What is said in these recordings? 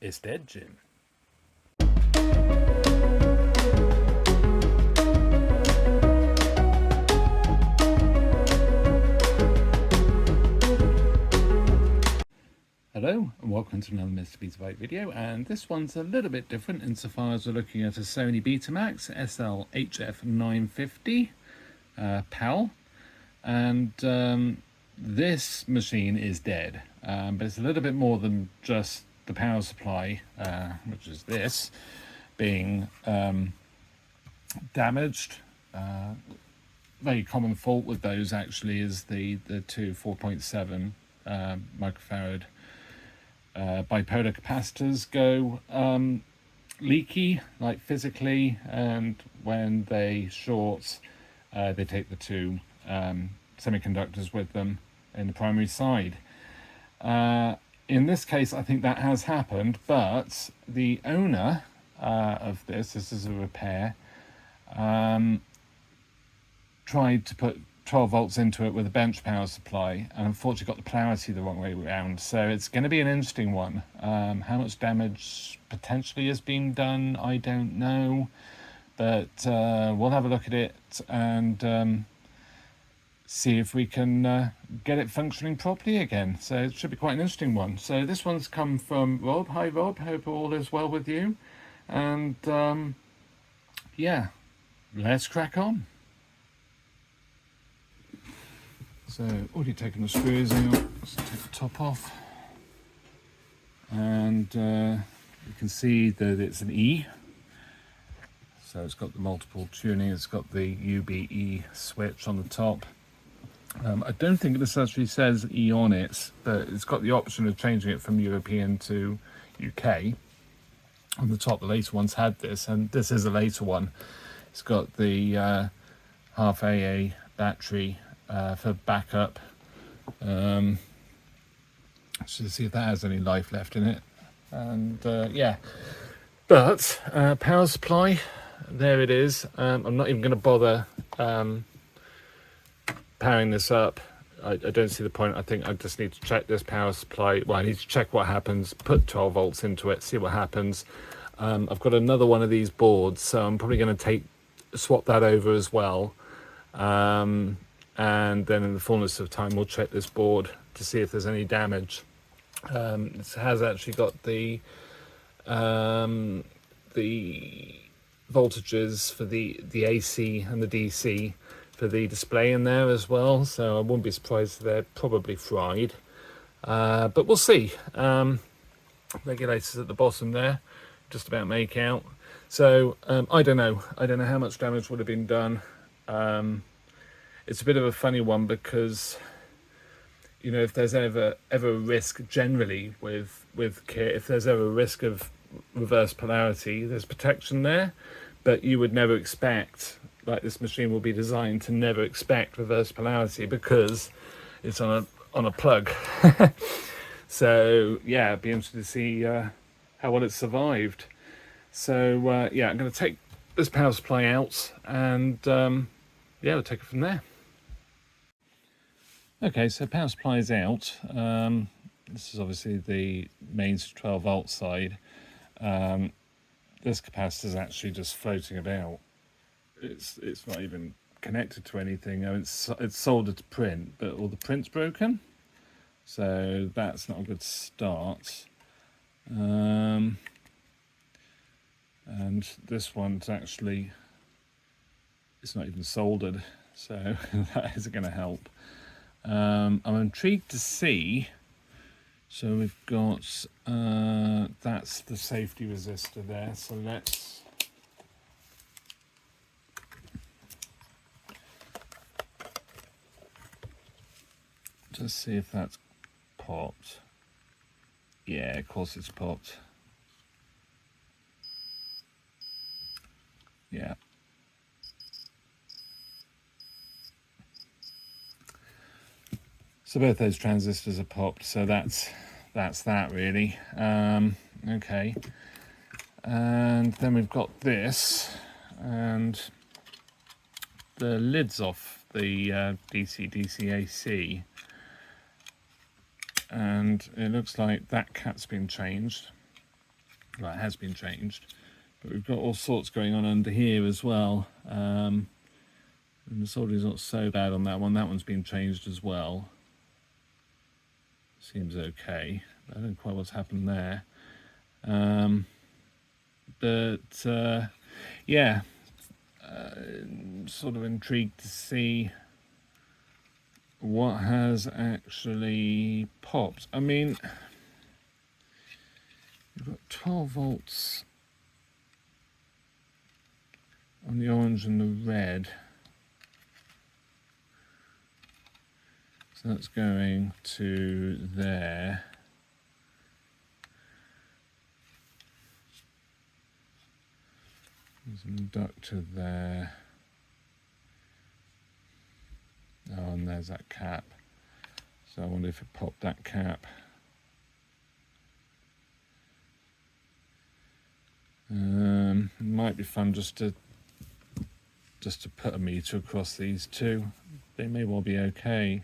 It's dead, Jim. Hello and welcome to another MrBetaByte video, and this one's a little bit different insofar as we're looking at a Sony Betamax SL-HF950 PAL, and this machine is dead, but it's a little bit more than just the power supply, which is this, being damaged. Very common fault with those actually is the two 4.7 microfarad bipolar capacitors go leaky, like physically, and when they short, they take the two semiconductors with them in the primary side. In this case, I think that has happened, but the owner of this is a repair, tried to put 12 volts into it with a bench power supply, and unfortunately got the polarity the wrong way around. So it's going to be an interesting one. How much damage potentially has been done, I don't know, but we'll have a look at it and see if we can get it functioning properly again. So it should be quite an interesting one. So this one's come from Rob. Hi Rob, hope all is well with you, and yeah, let's crack on. So already taken the screws out, let's take the top off, and you can see that it's an E, so it's got the multiple tuning, it's got the UBE switch on the top. I don't think this actually says E on it, but it's got the option of changing it from European to UK. On the top, the later ones had this, and this is a later one. It's got the half AA battery for backup. Let's just see if that has any life left in it. And yeah, but power supply, there it is. I'm not even going to bother powering this up. I don't see the point. I think I just need to check this power supply. Well, I need to check what happens, put 12 volts into it, see what happens. I've got another one of these boards, so I'm probably going to swap that over as well. And then in the fullness of time we'll check this board to see if there's any damage. It has actually got the voltages for the AC and the DC for the display in there as well, so I wouldn't be surprised if they're probably fried, but we'll see. Regulators at the bottom there, just about make out. So I don't know how much damage would have been done. It's a bit of a funny one because, you know, if there's ever a risk generally with kit, if there's ever a risk of reverse polarity, there's protection there, but you would never expect, like this machine will be designed to never expect reverse polarity because it's on a plug. So yeah, it'd be interesting to see how well it survived. So yeah, I'm going to take this power supply out and yeah, we'll take it from there. Okay, so power supply is out. This is obviously the mains 12 volt side. This capacitor is actually just floating about. It's not even connected to anything. It's soldered to print, but all the print's broken, so that's not a good start. And this one's actually, it's not even soldered, so that isn't going to help. I'm intrigued to see, so we've got that's the safety resistor there, so let's just see if that's popped. Yeah, of course it's popped. Yeah. So both those transistors are popped, so that's that really. Okay, and then we've got this, and the lid's off the DC AC, and it looks like that cap's been changed. Well, it has been changed, but we've got all sorts going on under here as well. And the soldering's not so bad on that one. That one's been changed as well. Seems okay. I don't know quite what's happened there. Yeah, sort of intrigued to see what has actually popped. I mean, we've got 12 volts on the orange and the red. So that's going to there. There's an inductor there. Oh, and there's that cap. So I wonder if it popped that cap. It might be fun just to put a meter across these two. They may well be okay.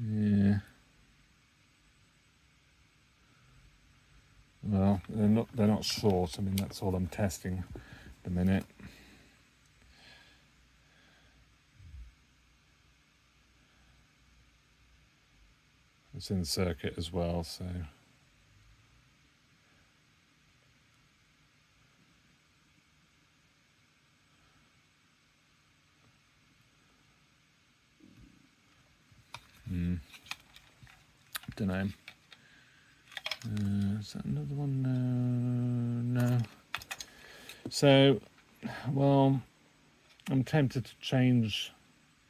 Yeah. Well, they're not short. I mean, that's all I'm testing at the minute. It's in the circuit as well, so don't know. Is that another one? No. So, well, I'm tempted to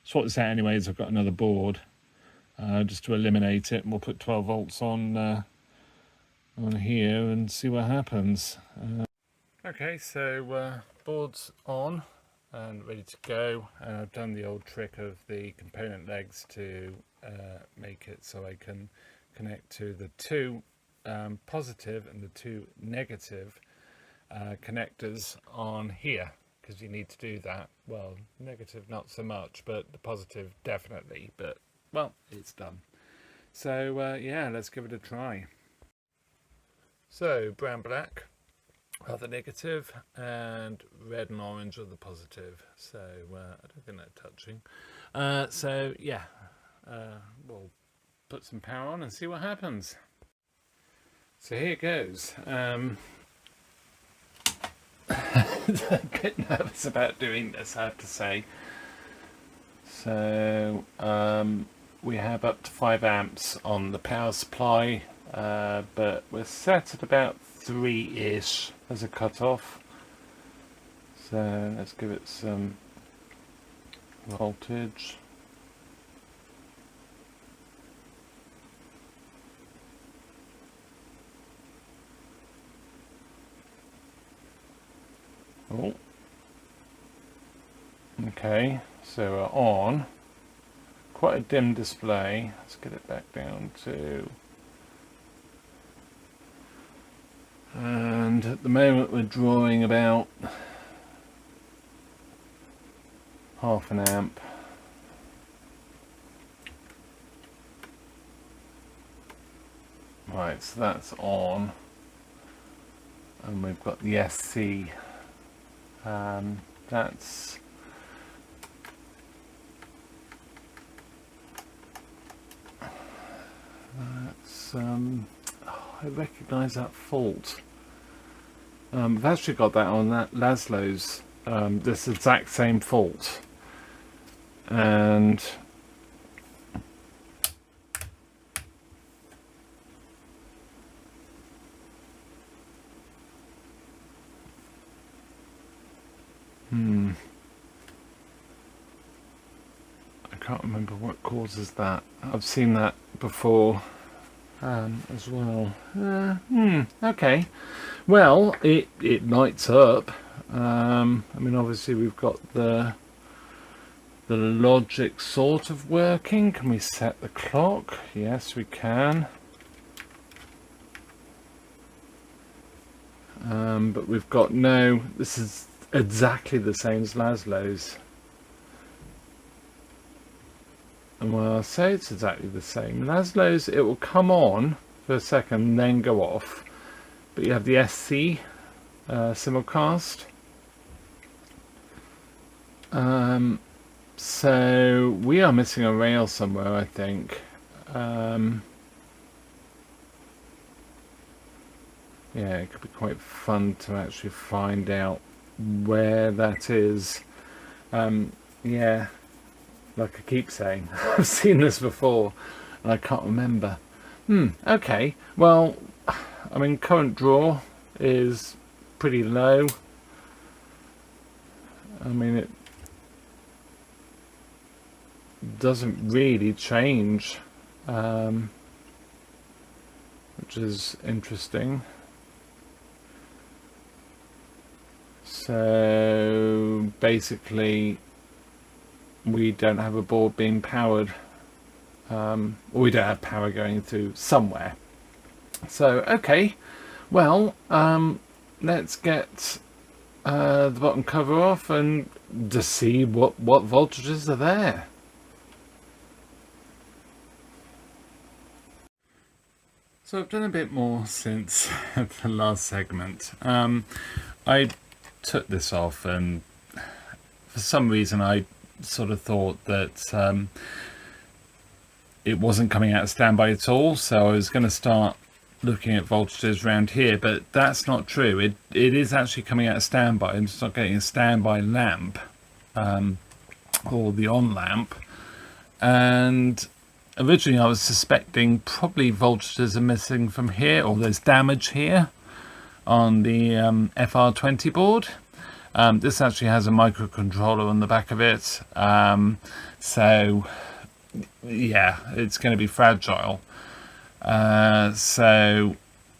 swap this out anyways. I've got another board just to eliminate it, and we'll put 12 volts on here and see what happens. Okay, so board's on and ready to go. I've done the old trick of the component legs to make it so I can connect to the two positive and the two negative connectors on here, because you need to do that. Well, negative not so much, but the positive definitely. But well, it's done. So yeah, let's give it a try. So brown, black are the negative, and red and orange are the positive. So I don't think they're touching. So yeah, we'll put some power on and see what happens. So here it goes. I'm a bit nervous about doing this, I have to say. So we have up to 5 amps on the power supply, but we're set at about 3-ish as a cutoff. So let's give it some voltage. Oh, okay, so we're on. Quite a dim display. Let's get it back down to, and at the moment we're drawing about half an amp. Right, so that's on, and we've got the SC. That's I recognise that fault. I've actually got that on that Laszlo's, this exact same fault, and I can't remember what causes that. I've seen that before as well. Okay, well, it lights up. I mean, obviously we've got the logic sort of working. Can we set the clock? Yes, we can. But we've got no, this is exactly the same as Laszlo's. And well, I'll say it's exactly the same. Laszlo's, it will come on for a second and then go off. But you have the SC simulcast. So we are missing a rail somewhere, I think. Yeah, it could be quite fun to actually find out where that is. Yeah, like I keep saying, I've seen this before and I can't remember. Okay, well, I mean, current draw is pretty low. I mean, it doesn't really change, which is interesting. So basically we don't have a board being powered, or we don't have power going through somewhere. So okay, well, let's get the bottom cover off and just see what voltages are there. So I've done a bit more since the last segment. I took this off, and for some reason I sort of thought that it wasn't coming out of standby at all, so I was going to start looking at voltages around here, but that's not true. It is actually coming out of standby. I'm just not getting a standby lamp, or the on lamp, and originally I was suspecting probably voltages are missing from here, or there's damage here on the FR20 board. This actually has a microcontroller on the back of it, so yeah, it's going to be fragile. So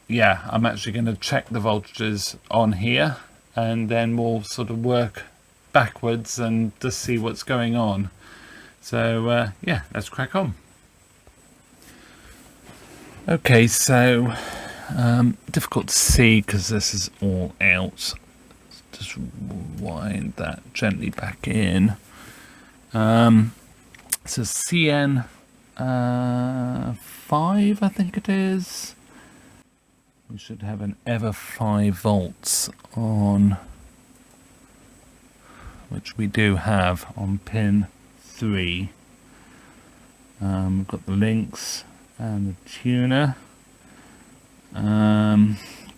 yeah, I'm actually going to check the voltages on here, and then we'll sort of work backwards and just see what's going on. So yeah, let's crack on. Okay, so difficult to see because this is all out. Let's just wind that gently back in. So CN 5, I think it is. We should have an ever 5 volts on, which we do have on pin 3. We've got the links and the tuner,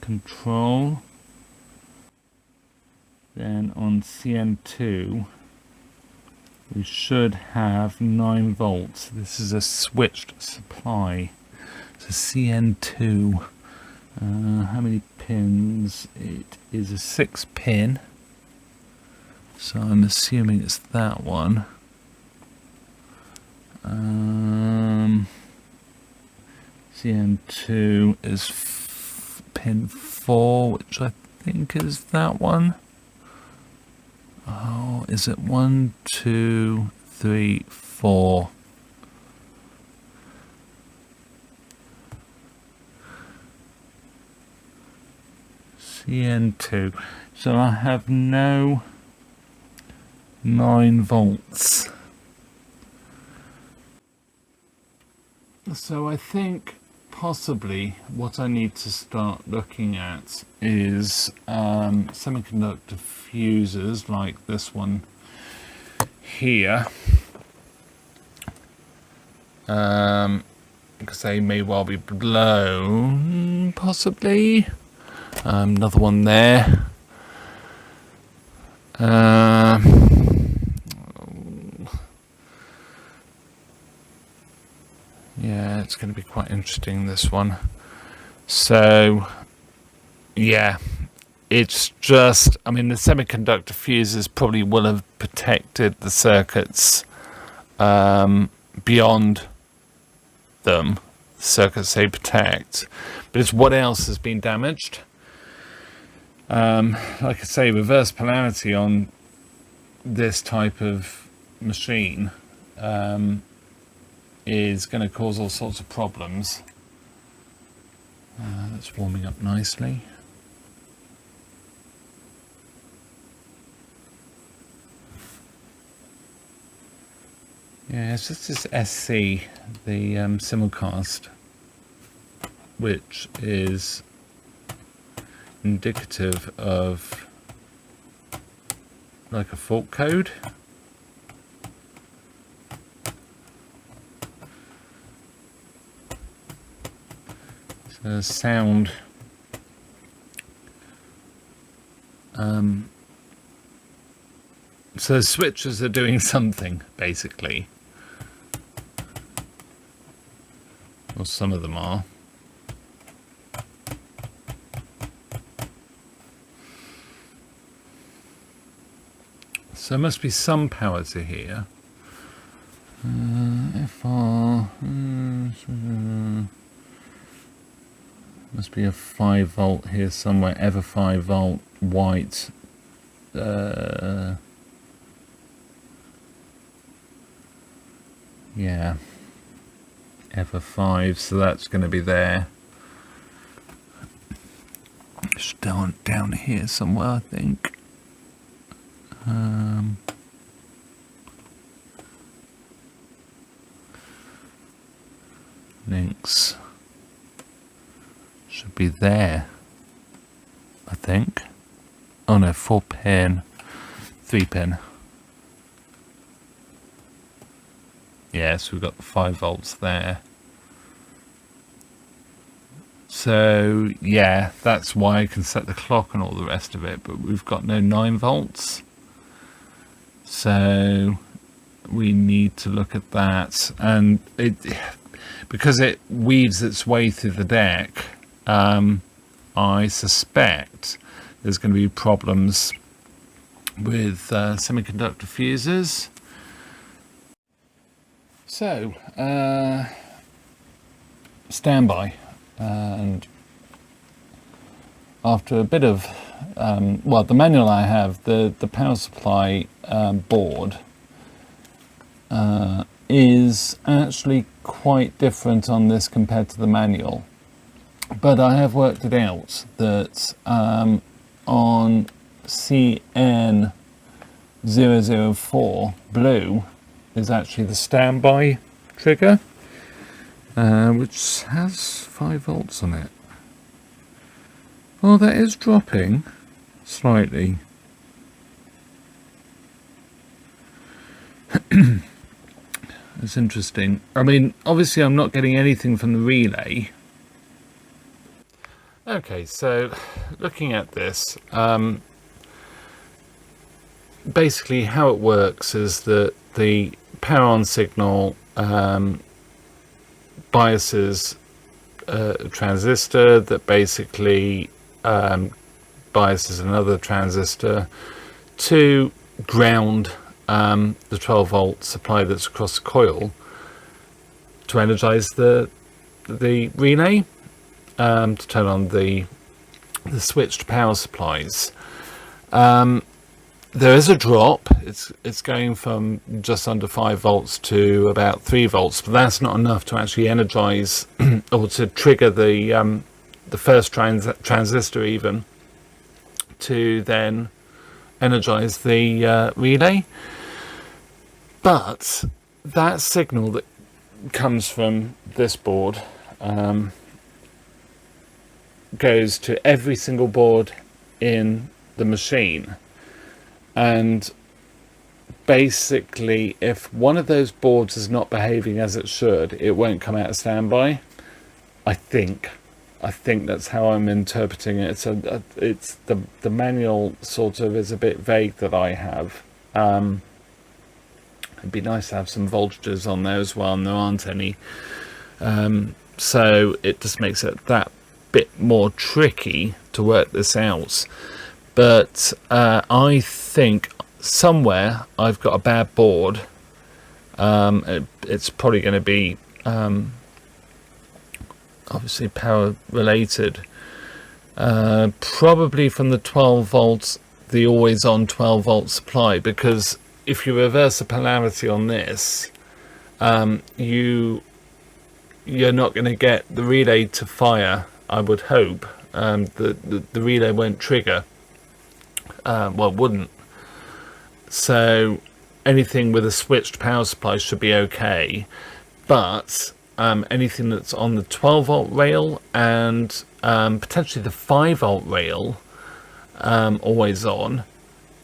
control. Then on CN2 we should have 9 volts. This is a switched supply. So CN2, how many pins? It is a 6 pin, so I'm assuming it's that one. CN2 is pin 4, which I think is that one. Oh, is it 1, 2, 3, 4? CN2. So I have no 9 volts. So I think possibly what I need to start looking at is semiconductor fuses like this one here, because they may well be blown, possibly. Another one there. Yeah, it's going to be quite interesting, this one. So yeah, it's just, I mean, the semiconductor fuses probably will have protected the circuits beyond them. Circuits they protect, but it's what else has been damaged. Like I say, reverse polarity on this type of machine is going to cause all sorts of problems. That's warming up nicely. Yeah, it's just this SC, the simulcast. which is indicative of like a fault code. So sound so switches are doing something, basically, or some of them are. So there must be some power to here. FR must be a 5 volt here somewhere. Ever 5 volt white. Yeah, ever 5, so that's going to be there. It's down here somewhere, I think. Links should be there, I think. Oh no, 4 pin, 3 pin. Yes, we've got the 5 volts there. So yeah, that's why I can set the clock and all the rest of it, but we've got no 9 volts. So we need to look at that, and because it weaves its way through the deck, I suspect there's going to be problems with semiconductor fuses. So standby, and after a bit of well, the manual I have, the power supply board is actually quite different on this compared to the manual, but I have worked it out that on CN004 blue is actually the standby trigger, which has 5 volts on it. Well, that is dropping slightly. It's interesting. I mean, obviously I'm not getting anything from the relay. Okay, so looking at this, basically how it works is that the power on signal biases a transistor that basically biases another transistor to ground the 12 volt supply that's across the coil to energize the relay, to turn on the switched power supplies. There is a drop. It's going from just under 5 volts to about 3 volts, but that's not enough to actually energize or to trigger the first transistor even to then energize the relay. But that signal that comes from this board goes to every single board in the machine, and basically if one of those boards is not behaving as it should, it won't come out of standby. I think that's how I'm interpreting it. So it's the manual sort of is a bit vague that I have. It'd be nice to have some voltages on there as well, and there aren't any. So it just makes it that bit more tricky to work this out. But I think somewhere I've got a bad board. It's probably going to be obviously power related. Probably from the 12 volts, the always on 12 volt supply, because if you reverse the polarity on this, you're not going to get the relay to fire, I would hope. The relay won't trigger. Well, wouldn't. So anything with a switched power supply should be okay. But anything that's on the 12 volt rail and potentially the 5 volt rail always on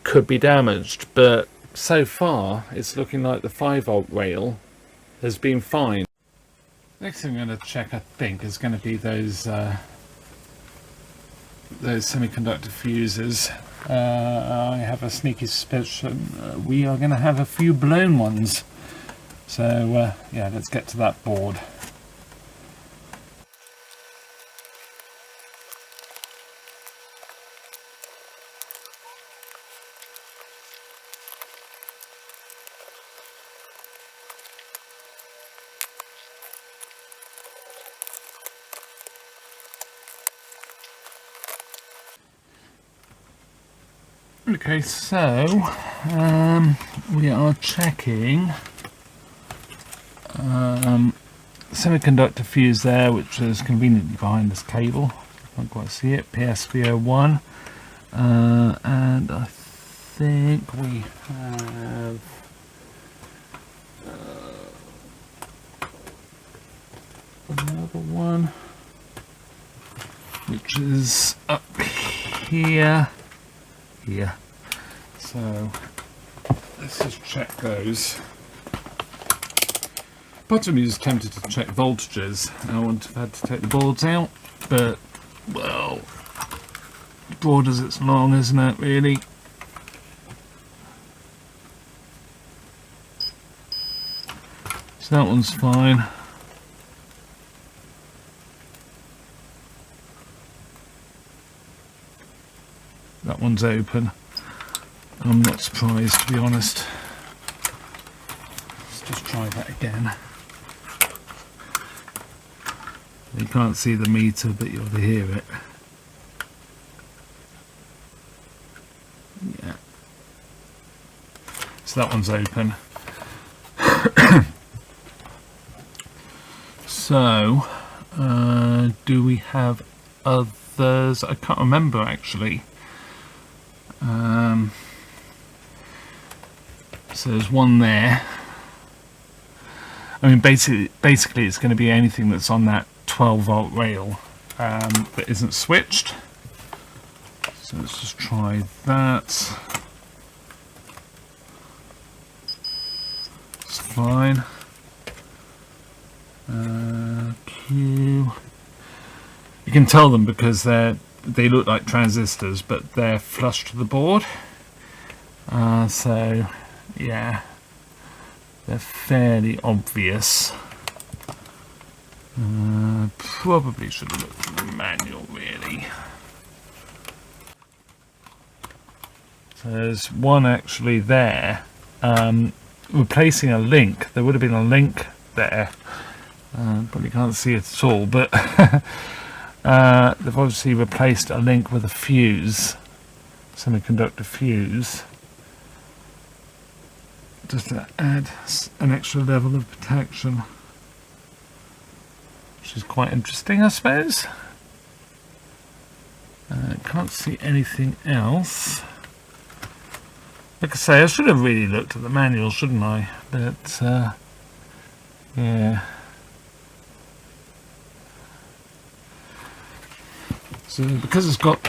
could be damaged, but so far it's looking like the 5 volt rail has been fine. Next thing I'm going to check, I think, is going to be those semiconductor fuses. I have a sneaky suspicion we are going to have a few blown ones. So yeah, let's get to that board. Okay, so we are checking semiconductor fuse there, which is conveniently behind this cable. I can't quite see it. PSV01, and I think we have another one, which is up here. So let's just check those. Part of me is tempted to check voltages. I wouldn't have had to take the boards out, but well, broad as it's long, isn't it, really? So that one's fine. That one's open. I'm not surprised, to be honest. Let's just try that again. You can't see the meter, but you'll hear it. Yeah. So that one's open. So, do we have others? I can't remember, actually. So there's one there. I mean, basically it's going to be anything that's on that 12 volt rail that isn't switched. So let's just try that. It's fine. Q. You can tell them because they look like transistors, but they're flush to the board. So yeah, they're fairly obvious. Probably should have looked at the manual, really. So there's one actually there, replacing a link. There would have been a link there, but you can't see it at all, but they've obviously replaced a link with a fuse, semiconductor fuse, just to add an extra level of protection, which is quite interesting, I suppose. Can't see anything else. Like I say, I should have really looked at the manual, shouldn't I? But yeah. So because it's got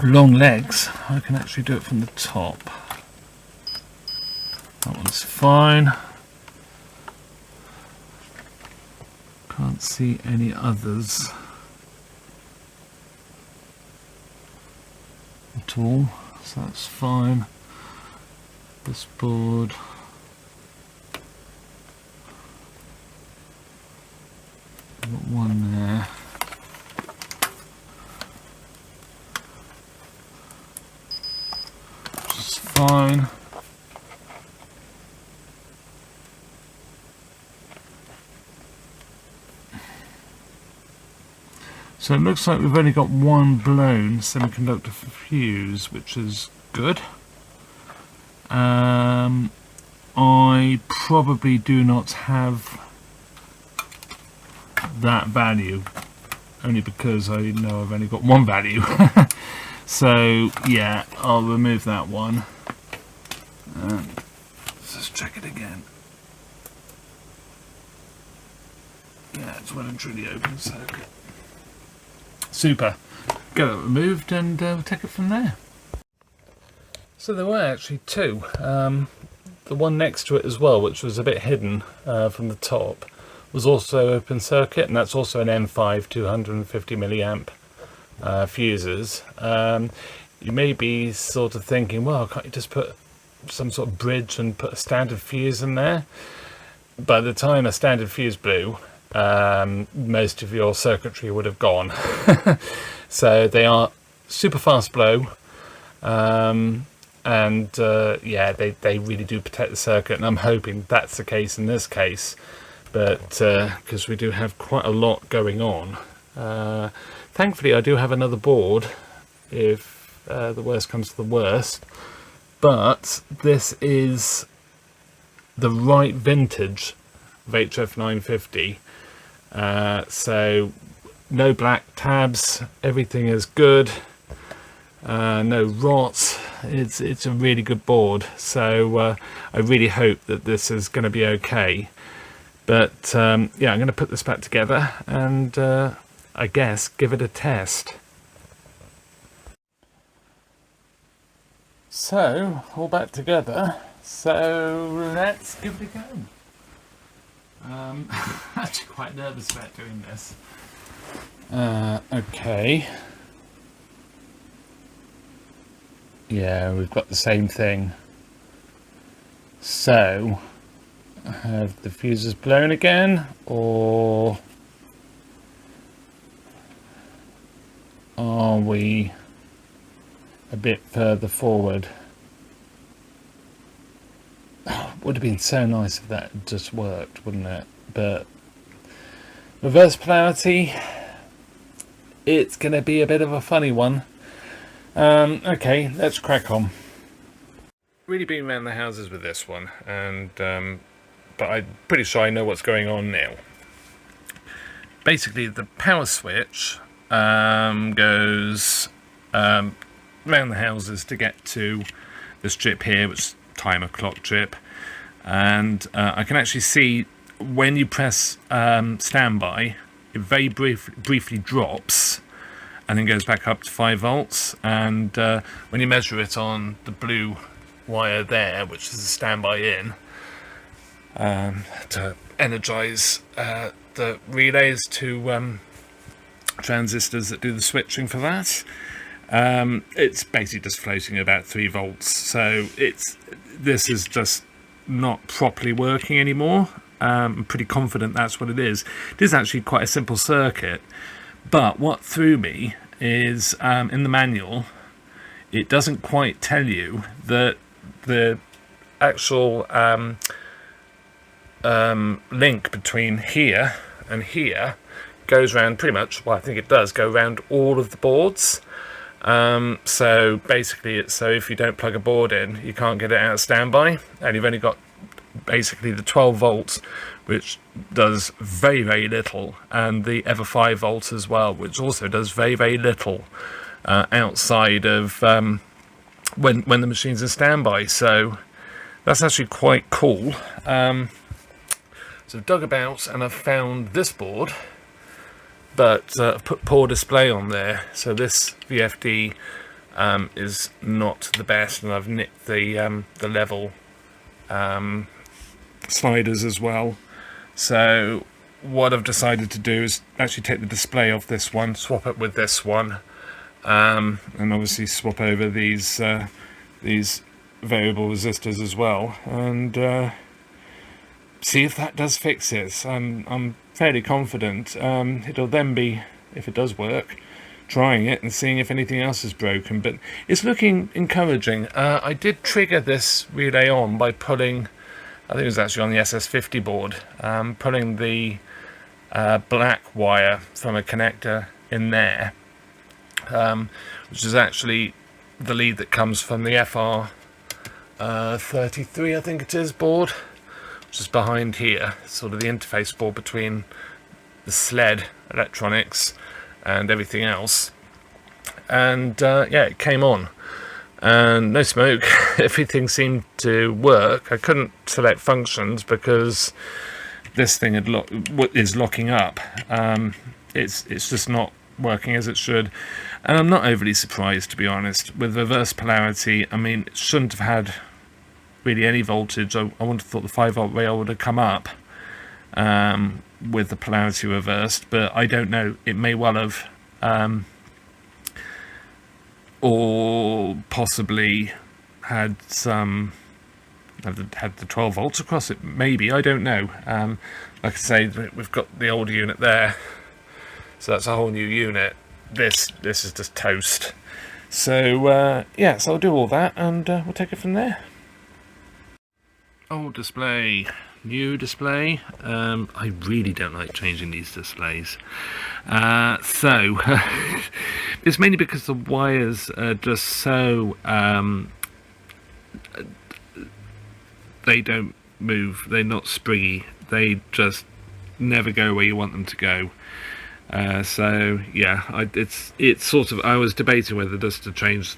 long legs, I can actually do it from the top. That one's fine. Can't see any others at all, so that's fine. This board. Got one there. Just fine. So it looks like we've only got one blown semiconductor fuse, which is good. I probably do not have that value, only because I know I've only got one value. So yeah, I'll remove that one. Let's just check it again. truly open circuit. Super. Get it removed and we'll take it from there. So there were actually two. The one next to it as well, which was a bit hidden from the top, was also open circuit, and that's also an M5 250 milliamp fuses. You may be sort of thinking, well, can't you just put some sort of bridge and put a standard fuse in there? By the time a standard fuse blew, most of your circuitry would have gone. So they are super fast blow, and yeah, they really do protect the circuit, and I'm hoping that's the case in this case, but because we do have quite a lot going on. Thankfully I do have another board if the worst comes to the worst, but this is the right vintage of HF950, so no black tabs, everything is good, no rot. It's a really good board, so I really hope that this is going to be okay. But yeah, I'm going to put this back together and I guess give it a test. So all back together, so let's give it a go. I'm actually quite nervous about doing this. Okay. Yeah, we've got the same thing. So, have the fuses blown again, or are we a bit further forward? Would have been so nice if that had just worked, wouldn't it? But reverse polarity, it's going to be a bit of a funny one. Okay, let's crack on. Really been around the houses with this one, and but I'm pretty sure I know what's going on now. Basically, the power switch goes around the houses to get to the strip here, which is timer clock strip, and I can actually see when you press standby, it very briefly drops and then goes back up to 5 volts, and when you measure it on the blue wire there, which is a standby in, to energize the relays to transistors that do the switching for that, it's basically just floating at about 3 volts, so this is just not properly working anymore. I'm pretty confident that's what it is. It is actually quite a simple circuit, but what threw me is in the manual it doesn't quite tell you that the actual link between here and here goes around pretty much, well, I think it does go around all of the boards. So basically it's so if you don't plug a board in, you can't get it out of standby, and you've only got basically the 12 volts, which does very, very little, and the ever 5 volts as well, which also does very, very little outside of when the machine's in standby. So that's actually quite cool. So I've dug about and I've found this board, but I've put poor display on there, so this VFD is not the best, and I've nicked the level sliders as well. So what I've decided to do is actually take the display off this one, swap it with this one, and obviously swap over these variable resistors as well, and see if that does fix it. I'm fairly confident. It'll then be, if it does work, trying it and seeing if anything else is broken, but it's looking encouraging. I did trigger this relay on by pulling, I think it was actually on the SS-50 board, pulling the black wire from a connector in there, which is actually the lead that comes from the FR33, I think it is, board, which is behind here, sort of the interface board between the sled electronics and everything else. And yeah, it came on, and no smoke. Everything seemed to work. I couldn't select functions because this thing is locking up. It's just not working as it should, and I'm not overly surprised, to be honest. With reverse polarity, I mean, it shouldn't have had really any voltage. I would have thought the 5-volt rail would have come up with the polarity reversed, but I don't know. It may well have, or possibly had some. Had the 12 volts across it, maybe, I don't know. Like I say, we've got the old unit there, so that's a whole new unit. This is just toast. So yeah, so I'll do all that and we'll take it from there. Old display, new display. I really don't like changing these displays. So it's mainly because the wires are just so they don't move, they're not springy, they just never go where you want them to go. So yeah, it's sort of, I was debating whether just to change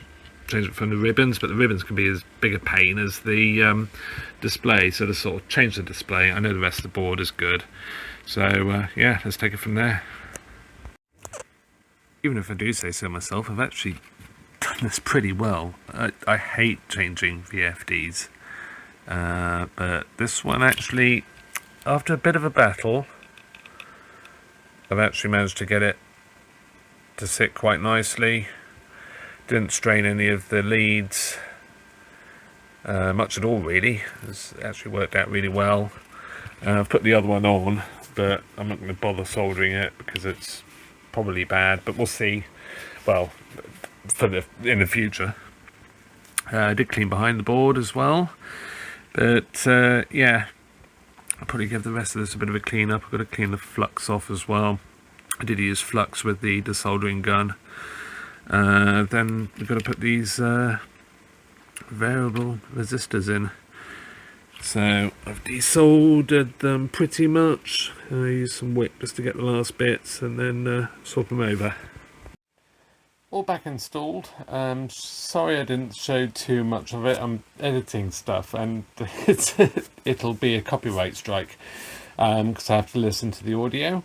it from the ribbons, but the ribbons can be as big a pain as the display, so to sort of change the display. I know the rest of the board is good, so yeah, let's take it from there. Even if I do say so myself, I've actually done this pretty well. I hate changing VFDs. But this one actually, after a bit of a battle, I've actually managed to get it to sit quite nicely. Didn't strain any of the leads much at all, really. It's actually worked out really well. I've put the other one on, but I'm not going to bother soldering it because it's probably bad, but we'll see. Well, in the future. I did clean behind the board as well. But yeah, I'll probably give the rest of this a bit of a clean up. I've got to clean the flux off as well. I did use flux with the desoldering gun. Then we've got to put these variable resistors in. So I've desoldered them pretty much. I used some wick just to get the last bits and then swap them over. All back installed. Sorry I didn't show too much of it. I'm editing stuff and it'll be a copyright strike because I have to listen to the audio.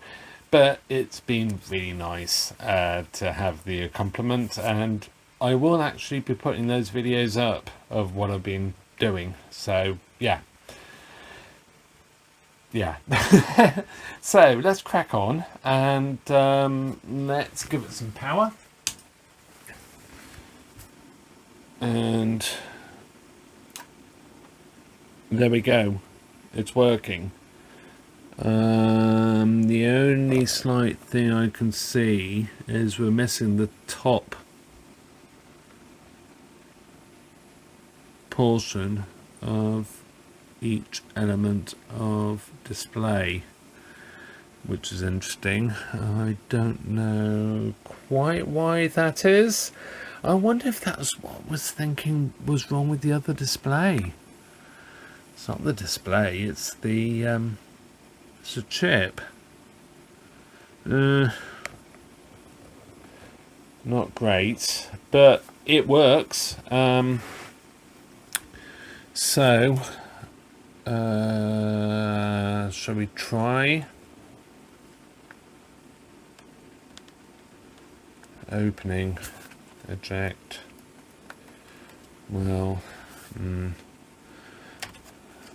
But it's been really nice to have the accompaniment, and I will actually be putting those videos up of what I've been doing. So yeah. So let's crack on and let's give it some power. And there we go, it's working. The only slight thing I can see is we're missing the top portion of each element of display, which is interesting. I don't know quite why that is. I wonder if that was what I was thinking was wrong with the other display. It's not the display, it's the it's a chip. Not great, but it works. So shall we try opening? Eject. Well,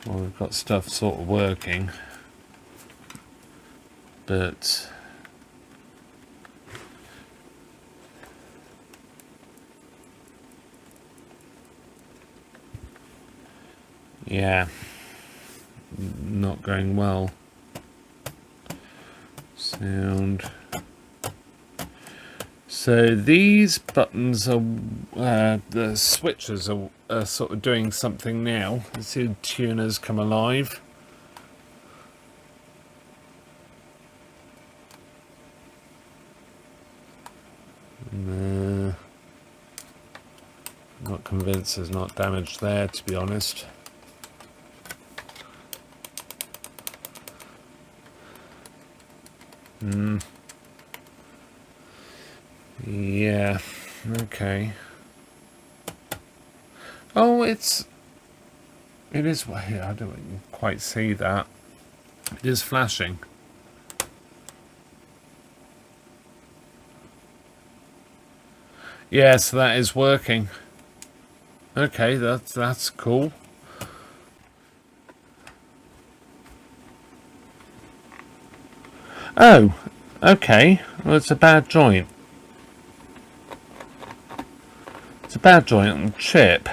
well, we've got stuff sort of working, but yeah, not going well. Sound. So these buttons are, the switches are sort of doing something now. Let's see the tuners come alive. I'm not convinced there's not damage there, to be honest. Yeah, okay. Oh, it is, well, I don't quite see that. It is flashing. Yeah, so that is working. Okay, that's cool. Oh, okay. Well, it's a bad joint. It's a bad joint on the chip.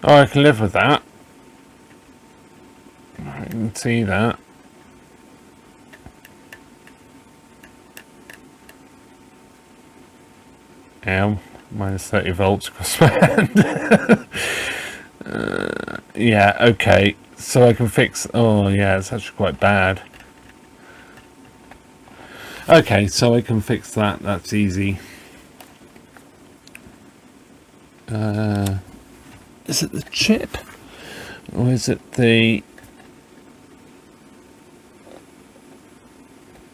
Oh, I can live with that. I can see that. Ow, minus 30 volts across my hand. Yeah, okay. So I can fix... Oh, yeah, it's actually quite bad. Okay, so I can fix that. That's easy. Is it the chip? Or is it the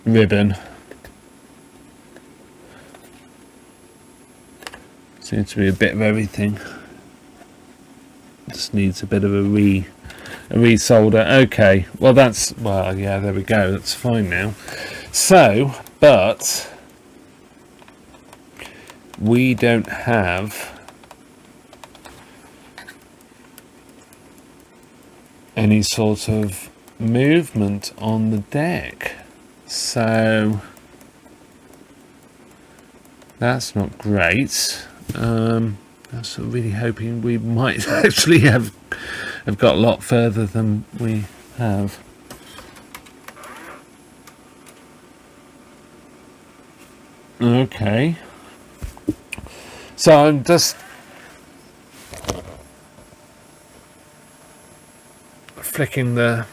ribbon? Seems to be a bit of everything. Just needs a bit of a resolder. Okay, well that's, well, yeah, there we go. That's fine now. So, but we don't have any sort of movement on the deck. So that's not great. I was really hoping we might actually have got a lot further than we have. Okay. So I'm just flicking the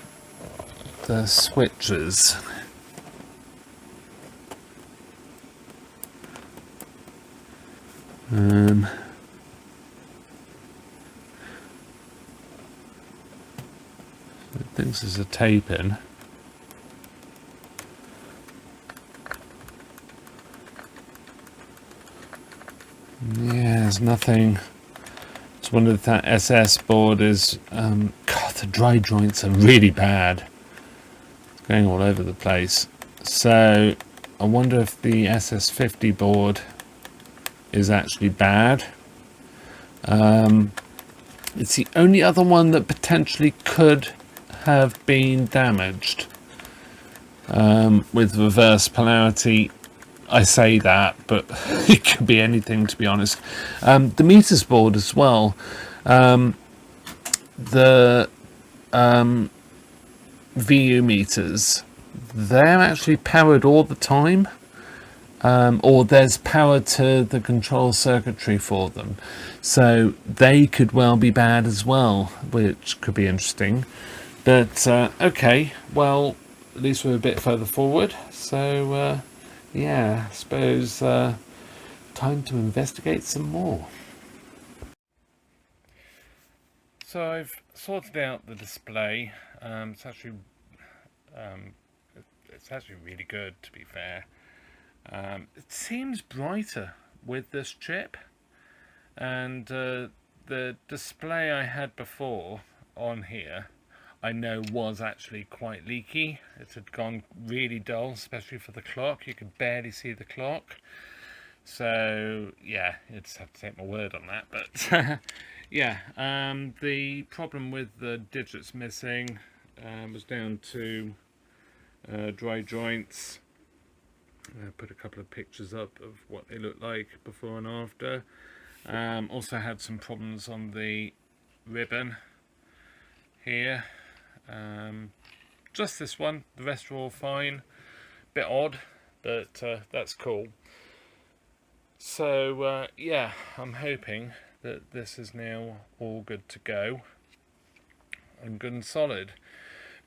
switches. It thinks there's a tape in. Yeah, there's nothing. Just wondered if that SS board is... God, the dry joints are really bad. It's going all over the place. So I wonder if the SS-50 board is actually bad. It's the only other one that potentially could have been damaged with reverse polarity. I say that, but it could be anything, to be honest. The meters board as well. The VU meters, they're actually powered all the time. Or there's power to the control circuitry for them. So they could well be bad as well, which could be interesting. But okay, well, at least we're a bit further forward. So yeah, I suppose time to investigate some more. So I've sorted out the display. It's actually really good, to be fair. It seems brighter with this chip, and the display I had before on here, I know was actually quite leaky. It had gone really dull, especially for the clock. You could barely see the clock. So yeah, you just have to take my word on that. But yeah, the problem with the digits missing was down to dry joints. I put a couple of pictures up of what they look like before and after. Also had some problems on the ribbon here. Just this one, the rest are all fine. Bit odd, but that's cool. So yeah, I'm hoping that this is now all good to go and good and solid.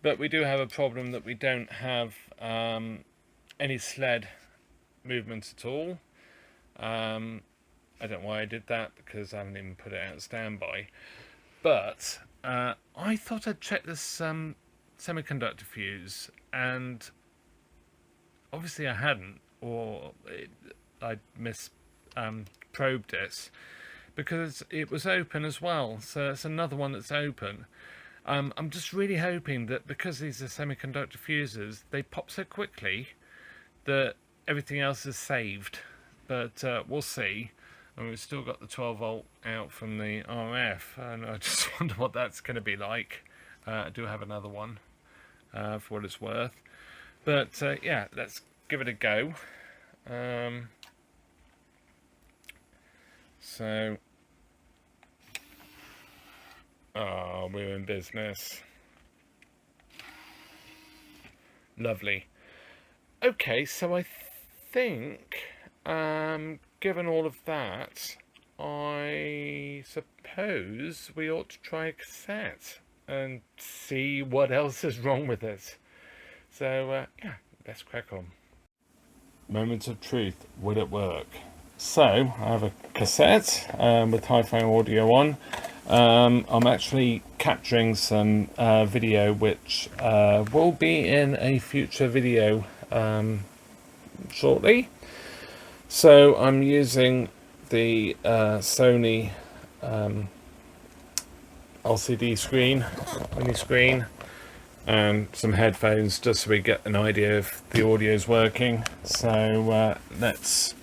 But we do have a problem that we don't have any sled movements at all. I don't know why I did that, because I haven't even put it out of standby. But I thought I'd check this semiconductor fuse, and obviously I hadn't, or I'd probed it, because it was open as well. So it's another one that's open. I'm just really hoping that because these are semiconductor fuses, they pop so quickly that everything else is saved. But we'll see. And we've still got the 12 volt out from the RF, and I just wonder what that's going to be like. I do have another one for what it's worth. But yeah, let's give it a go. So, oh, we're in business. Lovely. Okay, so I think, given all of that, I suppose we ought to try a cassette and see what else is wrong with it. So, yeah, let's crack on. Moment of truth, will it work? So, I have a cassette with hi-fi audio on. I'm actually capturing some video which will be in a future video shortly. So I'm using the Sony LCD screen, mini screen, and some headphones just so we get an idea if the audio is working. So let's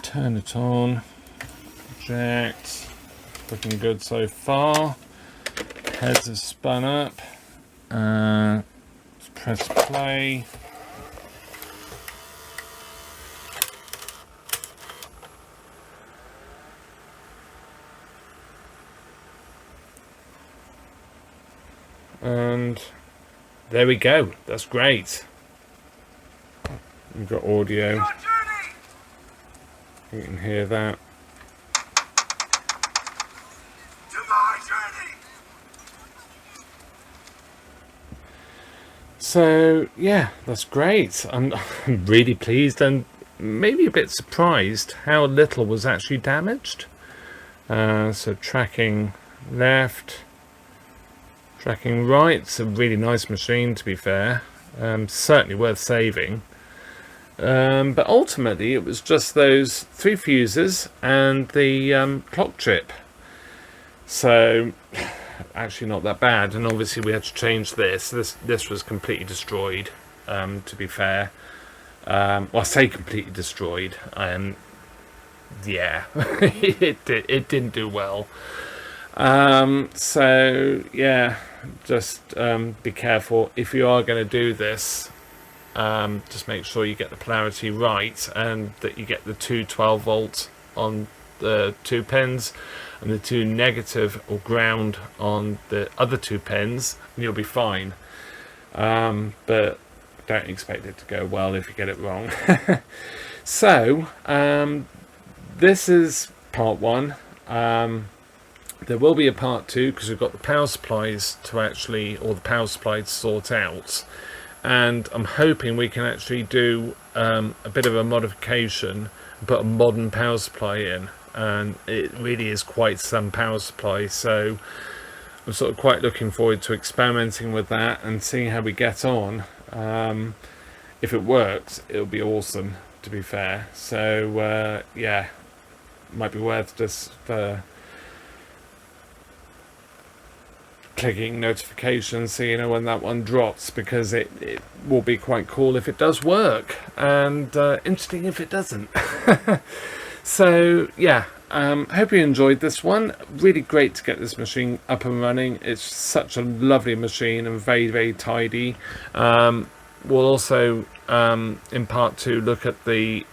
turn it on. Project. Looking good so far. Heads have spun up. Let's press play. And there we go. That's great. We've got audio. You can hear that. So yeah, that's great. I'm really pleased and maybe a bit surprised how little was actually damaged. So tracking left, tracking right. It's a really nice machine, to be fair. Certainly worth saving. But ultimately it was just those 3 fuses and the clock chip. So actually not that bad, and obviously we had to change this. This was completely destroyed, to be fair. Well, I say completely destroyed. Yeah, it didn't do well. So yeah, just be careful if you are going to do this. Just make sure you get the polarity right and that you get the 2 12 volt on the 2 pins and the 2 negative or ground on the other 2 pins, and you'll be fine. But don't expect it to go well if you get it wrong. So this is part 1. There will be a part 2 because we've got the power supplies to actually, or the power supply to sort out, and I'm hoping we can actually do a bit of a modification and put a modern power supply in. And it really is quite some power supply, so I'm sort of quite looking forward to experimenting with that and seeing how we get on. If it works, it'll be awesome, to be fair. So yeah, might be worth just clicking notifications so you know when that one drops, because it will be quite cool if it does work, and interesting if it doesn't. So yeah, hope you enjoyed this one. Really great to get this machine up and running. It's such a lovely machine and very, very tidy. We'll also in part 2 look at the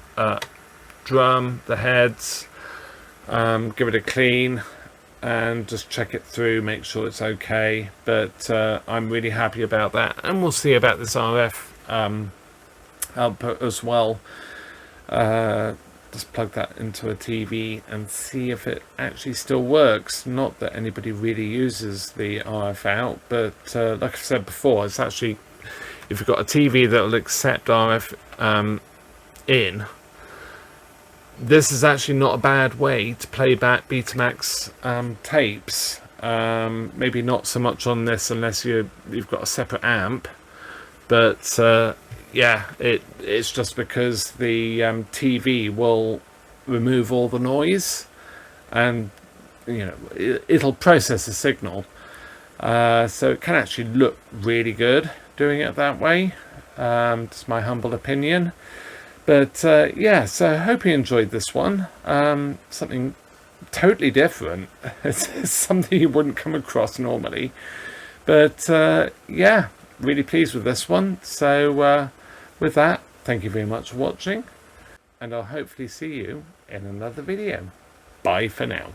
drum, the heads, give it a clean and just check it through, make sure it's okay. But I'm really happy about that, and we'll see about this RF output as well. Just plug that into a TV and see if it actually still works. Not that anybody really uses the RF out, but like I said before, it's actually, if you've got a TV that will accept RF in, this is actually not a bad way to play back Betamax tapes. Maybe not so much on this unless you've got a separate amp, but yeah, it's just because the TV will remove all the noise, and you know it'll process the signal, So it can actually look really good doing it that way. It's my humble opinion. But yeah, so I hope you enjoyed this one. Something totally different. It's something you wouldn't come across normally. But yeah, really pleased with this one. So with that, thank you very much for watching, and I'll hopefully see you in another video. Bye for now.